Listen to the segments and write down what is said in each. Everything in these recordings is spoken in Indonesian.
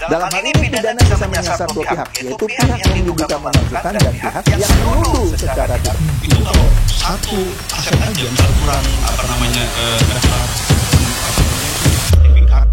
Dalam hal ini pidana bisa menyasar dua pihak, yaitu pihak yang diduga menentukan dan pihak yang menuduh secara tidak. Itu kalau satu aset aja misal kurang daftar sertifikat.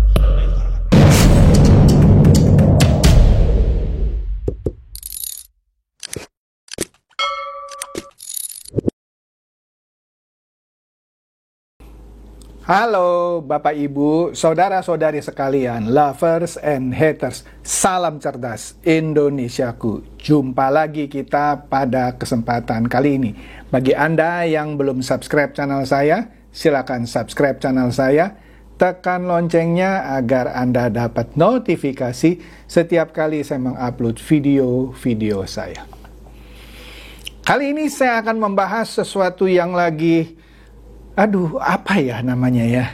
Halo Bapak Ibu, saudara-saudari sekalian, lovers and haters, salam cerdas Indonesiaku. Jumpa lagi kita pada kesempatan kali ini. Bagi Anda yang belum subscribe channel saya, silakan subscribe channel saya. Tekan loncengnya agar Anda dapat notifikasi setiap kali saya mengupload video-video saya. Kali ini saya akan membahas sesuatu yang lagi apa ya namanya ya,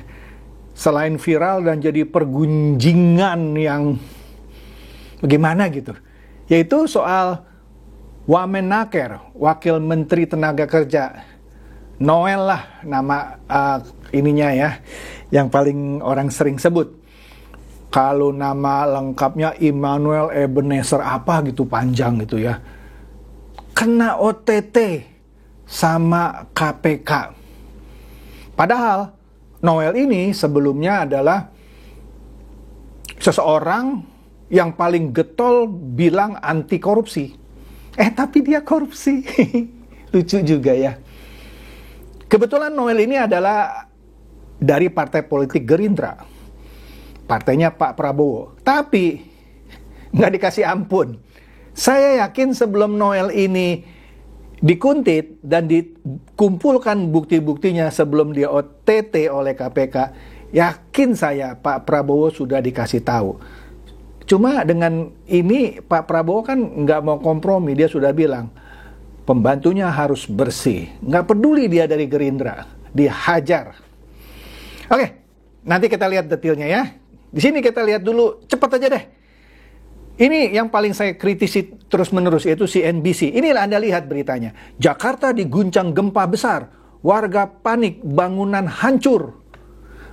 selain viral dan jadi pergunjingan yang bagaimana gitu, yaitu soal Wamenaker, Wakil Menteri Tenaga Kerja, Noel lah nama ininya ya, yang paling orang sering sebut. Kalau nama lengkapnya Immanuel Ebenezer apa gitu, panjang gitu ya, kena OTT sama KPK. Padahal Noel ini sebelumnya adalah seseorang yang paling getol bilang anti korupsi. Tapi dia korupsi. Lucu juga ya. Kebetulan Noel ini adalah dari partai politik Gerindra. Partainya Pak Prabowo. Tapi nggak dikasih ampun. Saya yakin sebelum Noel ini dikuntit dan dikumpulkan bukti-buktinya sebelum dia OTT oleh KPK, yakin saya Pak Prabowo sudah dikasih tahu. Cuma dengan ini Pak Prabowo kan nggak mau kompromi, dia sudah bilang pembantunya harus bersih, nggak peduli dia dari Gerindra, dihajar. Oke, nanti kita lihat detailnya ya. Di sini kita lihat dulu, cepat aja deh. Ini yang paling saya kritisi terus-menerus, yaitu CNBC. Inilah Anda lihat beritanya. Jakarta diguncang gempa besar. Warga panik, bangunan hancur.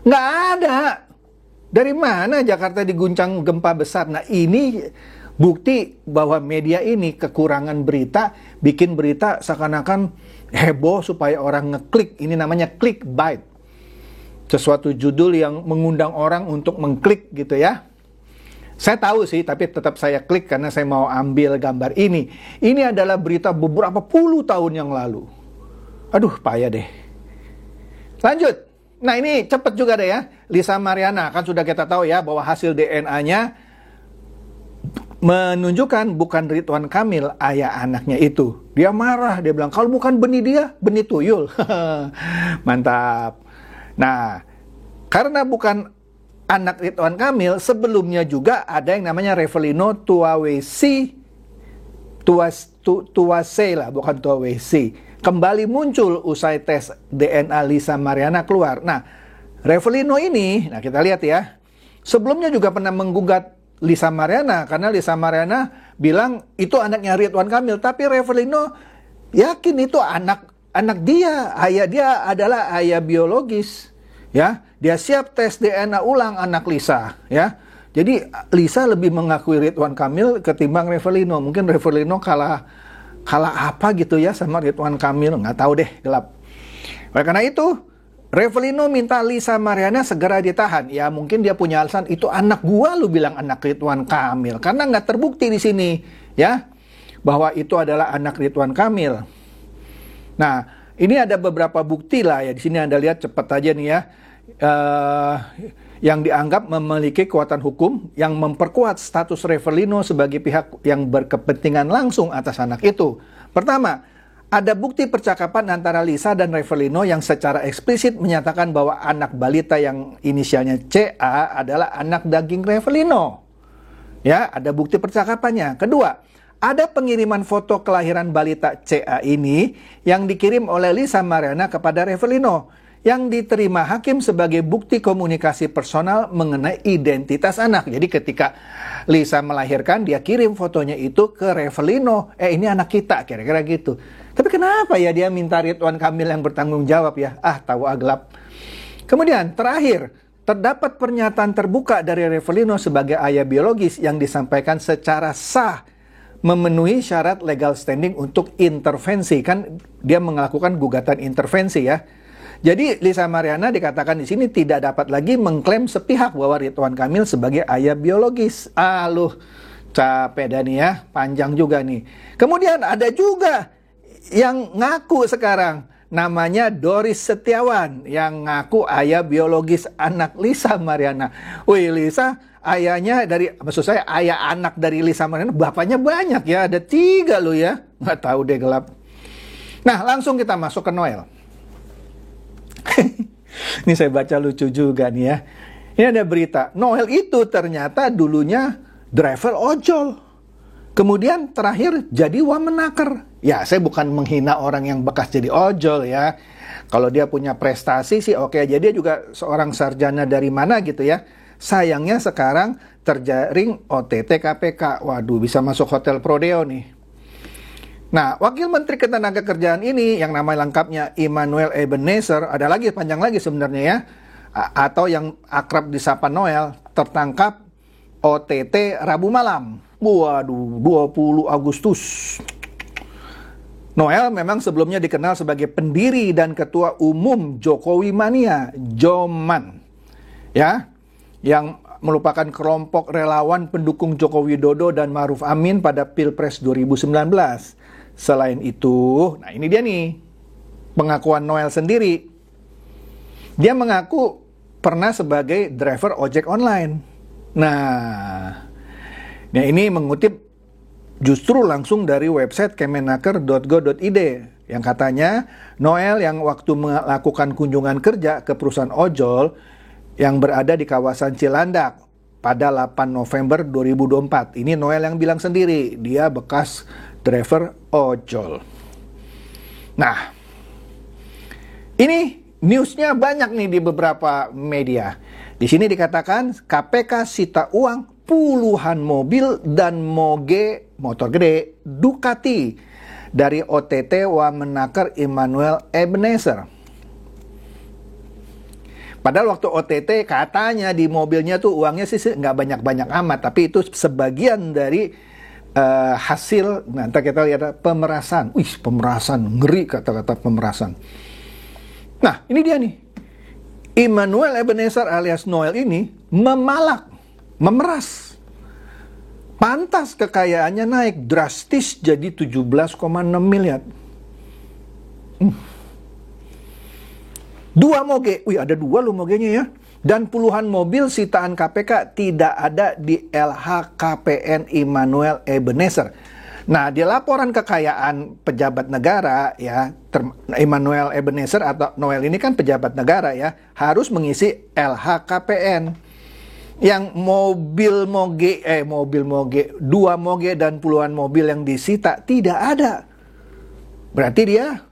Nggak ada. Dari mana Jakarta diguncang gempa besar? Nah, ini bukti bahwa media ini kekurangan berita, bikin berita seakan-akan heboh supaya orang ngeklik. Ini namanya clickbait. Sesuatu judul yang mengundang orang untuk mengklik gitu ya. Saya tahu sih, tapi tetap saya klik karena saya mau ambil gambar ini. Ini adalah berita beberapa puluh tahun yang lalu. Aduh, payah deh. Lanjut. Nah, ini cepet juga deh ya. Lisa Mariana, kan sudah kita tahu ya bahwa hasil DNA-nya menunjukkan bukan Ridwan Kamil, ayah anaknya itu. Dia marah, dia bilang, kalau bukan benih dia, benih tuyul. Mantap. Nah, karena bukan anak Ridwan Kamil, sebelumnya juga ada yang namanya Revelino Tuase lah, bukan Tuawesi. Kembali muncul usai tes DNA Lisa Mariana keluar. Nah, Revelino ini, nah kita lihat ya, sebelumnya juga pernah menggugat Lisa Mariana, karena Lisa Mariana bilang itu anaknya Ridwan Kamil, tapi Revelino yakin itu anak dia, ayah dia adalah ayah biologis. Ya, dia siap tes DNA ulang anak Lisa, ya. Jadi Lisa lebih mengakui Ridwan Kamil ketimbang Revelino. Mungkin Revelino kalah apa gitu ya sama Ridwan Kamil, nggak tahu deh, gelap. Oleh karena itu, Revelino minta Lisa Mariana segera ditahan. Ya, mungkin dia punya alasan, itu anak gua lu bilang anak Ridwan Kamil, karena nggak terbukti di sini, ya, bahwa itu adalah anak Ridwan Kamil. Nah, ini ada beberapa bukti lah ya. Di sini Anda lihat cepat aja nih ya. Yang dianggap memiliki kekuatan hukum yang memperkuat status Revelino sebagai pihak yang berkepentingan langsung atas anak itu. Pertama, ada bukti percakapan antara Lisa dan Revelino yang secara eksplisit menyatakan bahwa anak balita yang inisialnya CA adalah anak daging Revelino. Ya, ada bukti percakapannya. Kedua, ada pengiriman foto kelahiran balita CA ini yang dikirim oleh Lisa Mariana kepada Revelino, yang diterima hakim sebagai bukti komunikasi personal mengenai identitas anak. Jadi ketika Lisa melahirkan, dia kirim fotonya itu ke Revelino. Ini anak kita, kira-kira gitu. Tapi kenapa ya dia minta Ridwan Kamil yang bertanggung jawab ya? Tahu gelap. Kemudian terakhir, terdapat pernyataan terbuka dari Rivellino sebagai ayah biologis yang disampaikan secara sah memenuhi syarat legal standing untuk intervensi. Kan dia melakukan gugatan intervensi ya. Jadi Lisa Mariana dikatakan di sini tidak dapat lagi mengklaim sepihak bahwa Ridwan Kamil sebagai ayah biologis. Capek dah nih ya, panjang juga nih. Kemudian ada juga yang ngaku sekarang, namanya Doris Setiawan, yang ngaku ayah biologis anak Lisa Mariana. Wih, Lisa ayahnya maksud saya ayah anak dari Lisa Mariana, bapaknya banyak ya, ada 3 loh ya. Nggak tahu deh, gelap. Nah, langsung kita masuk ke Noel. Ini saya baca lucu juga nih ya. Ini ada berita, Noel itu ternyata dulunya driver ojol. Kemudian terakhir jadi wamenaker. Ya, saya bukan menghina orang yang bekas jadi ojol ya. Kalau dia punya prestasi sih oke aja. Dia juga seorang sarjana dari mana gitu ya. Sayangnya sekarang terjaring OTT KPK. Waduh, bisa masuk hotel Prodeo nih. Nah, Wakil Menteri Ketenagakerjaan ini yang nama lengkapnya Immanuel Ebenezer, ada lagi panjang lagi sebenarnya ya, atau yang akrab disapa Noel, tertangkap OTT Rabu malam. Waduh, 20 Agustus. Noel memang sebelumnya dikenal sebagai pendiri dan ketua umum Jokowi Mania, Joman. Ya, yang merupakan kelompok relawan pendukung Joko Widodo dan Ma'ruf Amin pada Pilpres 2019. Selain itu, nah ini dia nih, pengakuan Noel sendiri. Dia mengaku pernah sebagai driver ojek online. Nah ini mengutip justru langsung dari website kemenaker.go.id yang katanya Noel yang waktu melakukan kunjungan kerja ke perusahaan ojol yang berada di kawasan Cilandak pada 8 November 2024. Ini Noel yang bilang sendiri, dia bekas driver ojol. Nah, ini newsnya banyak nih di beberapa media. Di sini dikatakan KPK sita uang puluhan mobil dan moge motor gede Ducati dari OTT wamenaker Immanuel Ebenezer. Padahal waktu OTT katanya di mobilnya tuh uangnya sih nggak banyak-banyak amat, tapi itu sebagian dari hasil, nanti kita lihat pemerasan. Wih, pemerasan, ngeri kata-kata pemerasan. Nah, ini dia nih. Immanuel Ebenezer alias Noel ini memeras. Pantas kekayaannya naik drastis jadi 17,6 miliar. 2 moge, wih ada 2 loh mogenya ya. Dan puluhan mobil sitaan KPK tidak ada di LHKPN Immanuel Ebenezer. Nah, di laporan kekayaan pejabat negara ya, Immanuel Ebenezer atau Noel ini kan pejabat negara ya, harus mengisi LHKPN. Yang mobil moge, 2 moge dan puluhan mobil yang disita tidak ada. Berarti dia,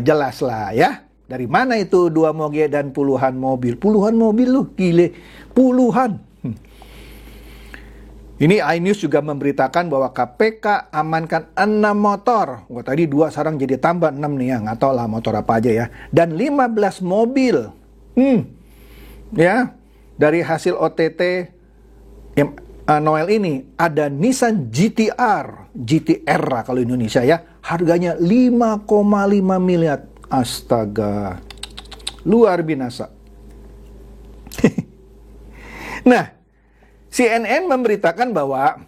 jelas lah ya. Dari mana itu 2 moge dan puluhan mobil? Puluhan mobil loh, gile. Puluhan. Ini iNews juga memberitakan bahwa KPK amankan 6 motor. Wah, tadi 2 sekarang jadi tambah 6 nih ya. Nggak tahu lah motor apa aja ya. Dan 15 mobil. Ya, dari hasil OTT Noel ini ada Nissan GTR lah kalau Indonesia ya. Harganya 5,5 miliar. Astaga, luar biasa. Nah, CNN memberitakan bahwa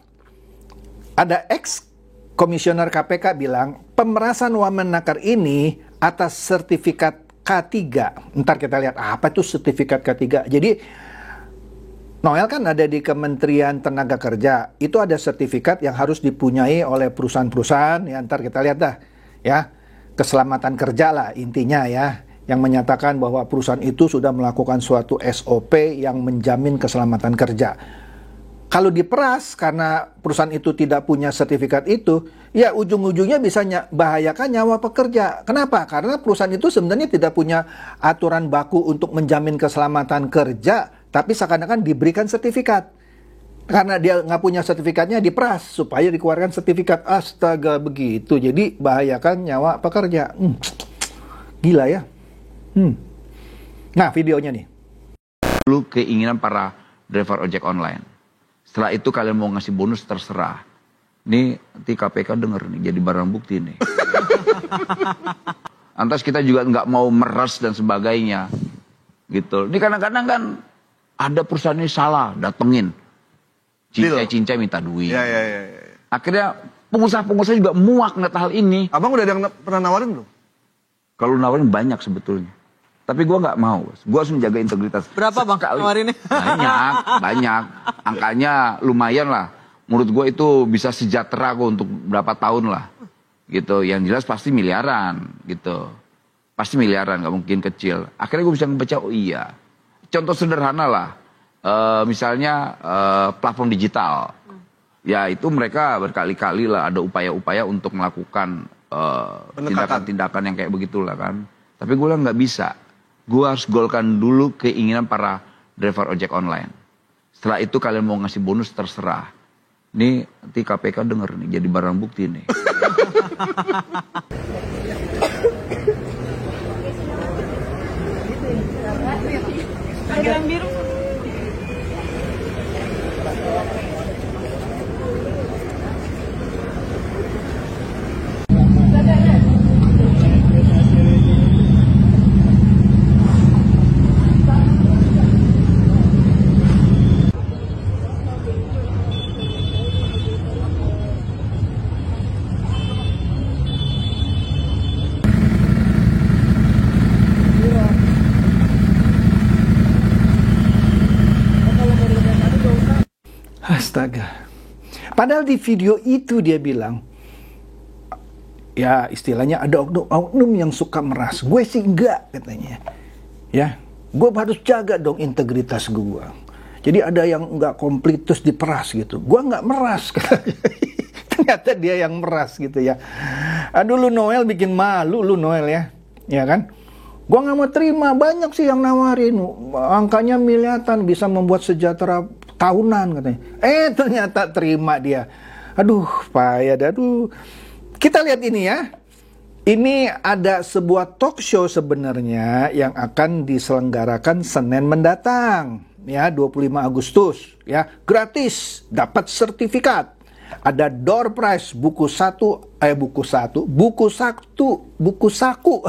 ada ex-komisioner KPK bilang pemerasan wamenaker ini atas sertifikat K3. Ntar kita lihat apa itu sertifikat K3. Jadi Noel kan ada di Kementerian Tenaga Kerja. Itu ada sertifikat yang harus dipunyai oleh perusahaan-perusahaan. Ya, ntar kita lihat dah ya. Keselamatan kerja lah intinya ya, yang menyatakan bahwa perusahaan itu sudah melakukan suatu SOP yang menjamin keselamatan kerja. Kalau diperas karena perusahaan itu tidak punya sertifikat itu, ya ujung-ujungnya bisa bahayakan nyawa pekerja. Kenapa? Karena perusahaan itu sebenarnya tidak punya aturan baku untuk menjamin keselamatan kerja, tapi seakan-akan diberikan sertifikat. Karena dia nggak punya sertifikatnya diperas supaya dikeluarkan sertifikat. Astaga, begitu. Jadi bahayakan nyawa pekerja. Gila ya. Nah, videonya nih. dulu keinginan para driver ojek online. Setelah itu kalian mau ngasih bonus terserah. Ini nanti KPK denger nih, jadi barang bukti nih. Antas kita juga nggak mau meres dan sebagainya. Gitu. Ini kadang-kadang kan ada perusahaan ini salah, datengin. Cincai minta duit. Ya. Akhirnya pengusaha-pengusaha juga muak ngeliat hal ini. Abang udah ada yang pernah nawarin belum? Kalau nawarin banyak sebetulnya. Tapi gue nggak mau. Gue harus menjaga integritas. Berapa bang nawarinnya? Banyak. Angkanya lumayan lah. Menurut gue itu bisa sejahtera kok untuk berapa tahun lah. Gitu. Yang jelas pasti miliaran. Gitu. Pasti miliaran, nggak mungkin kecil. Akhirnya gue bisa membaca, oh iya. Contoh sederhana lah. Misalnya platform digital. Ya itu mereka berkali-kali lah ada upaya-upaya untuk melakukan tindakan-tindakan yang kayak begitulah kan. Tapi gue bilang nggak bisa. Gue harus golkan dulu keinginan para driver ojek online. Setelah itu kalian mau ngasih bonus terserah. Ini nanti KPK denger nih, jadi barang bukti nih. Biru. Astaga. Padahal di video itu dia bilang, ya istilahnya ada oknum yang suka meras. Gue sih enggak katanya. Ya, gue harus jaga dong integritas gue. Jadi ada yang enggak komplit terus diperas gitu. Gue enggak meras katanya. Ternyata dia yang meras gitu ya. Aduh lu Noel bikin malu lu Noel ya. Ya kan? Gue nggak mau terima, banyak sih yang nawarin. Angkanya miliaran, bisa membuat sejahtera tahunan katanya. Ternyata terima dia. Aduh, payah. Aduh. Kita lihat ini ya. Ini ada sebuah talk show sebenarnya yang akan diselenggarakan Senin mendatang. Ya, 25 Agustus. Ya, gratis, dapat sertifikat. Ada door prize buku saku,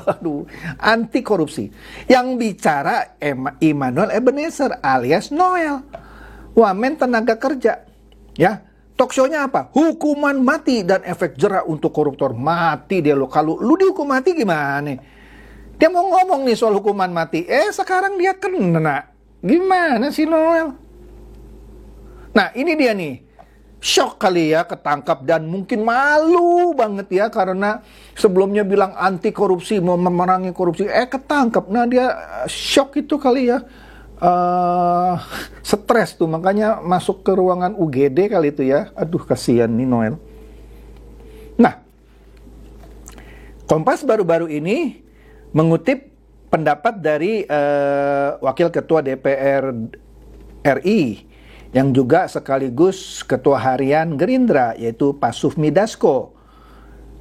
aduh, anti korupsi. Yang bicara Immanuel Ebenezer alias Noel, wamen tenaga kerja. Ya, talk show-nya apa? Hukuman mati dan efek jera untuk koruptor. Mati dia lo. Kalau lu dihukum mati gimana? Dia mau ngomong nih soal hukuman mati. Sekarang dia kena. Gimana sih Noel? Nah, ini dia nih. Shock kali ya, ketangkap dan mungkin malu banget ya karena sebelumnya bilang anti korupsi, mau memerangi korupsi, ketangkap. Nah dia shock itu kali ya, stres tuh, makanya masuk ke ruangan UGD kali itu ya. Aduh kasihan nih Noel. Nah, Kompas baru-baru ini mengutip pendapat dari Wakil Ketua DPR RI yang juga sekaligus Ketua Harian Gerindra, yaitu Pak Sufmi Dasko.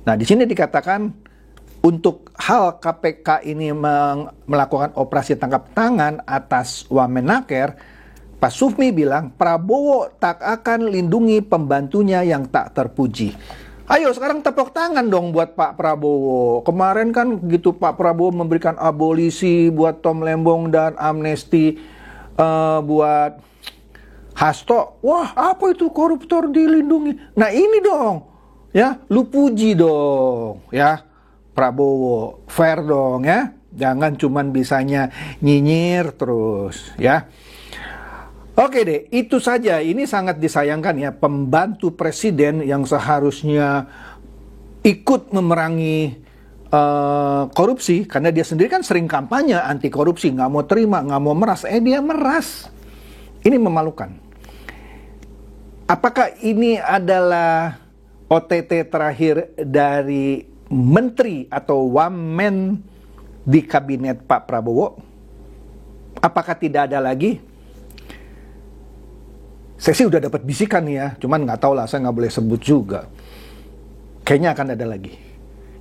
Nah, di sini dikatakan untuk hal KPK ini melakukan operasi tangkap tangan atas Wamenaker, Pak Sufmi bilang Prabowo tak akan lindungi pembantunya yang tak terpuji. Ayo sekarang tepuk tangan dong buat Pak Prabowo. Kemarin kan gitu Pak Prabowo memberikan abolisi buat Tom Lembong dan amnesti buat Hasto. Wah, apa itu koruptor dilindungi? Nah ini dong, ya, lu puji dong, ya, Prabowo, fair dong, ya. Jangan cuman bisanya nyinyir terus, ya. Oke deh, itu saja. Ini sangat disayangkan ya, pembantu presiden yang seharusnya ikut memerangi korupsi, karena dia sendiri kan sering kampanye anti korupsi, nggak mau terima, nggak mau meras. Dia meras. Ini memalukan. Apakah ini adalah OTT terakhir dari menteri atau wamen di kabinet Pak Prabowo? Apakah tidak ada lagi? Saya sih udah dapat bisikan ya, cuman nggak tahu lah, saya nggak boleh sebut juga. Kayaknya akan ada lagi.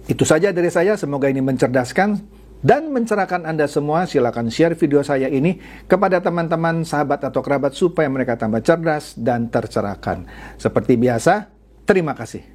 Itu saja dari saya, semoga ini mencerdaskan. dan mencerahkan Anda semua, silakan share video saya ini kepada teman-teman, sahabat atau kerabat supaya mereka tambah cerdas dan tercerahkan. Seperti biasa, terima kasih.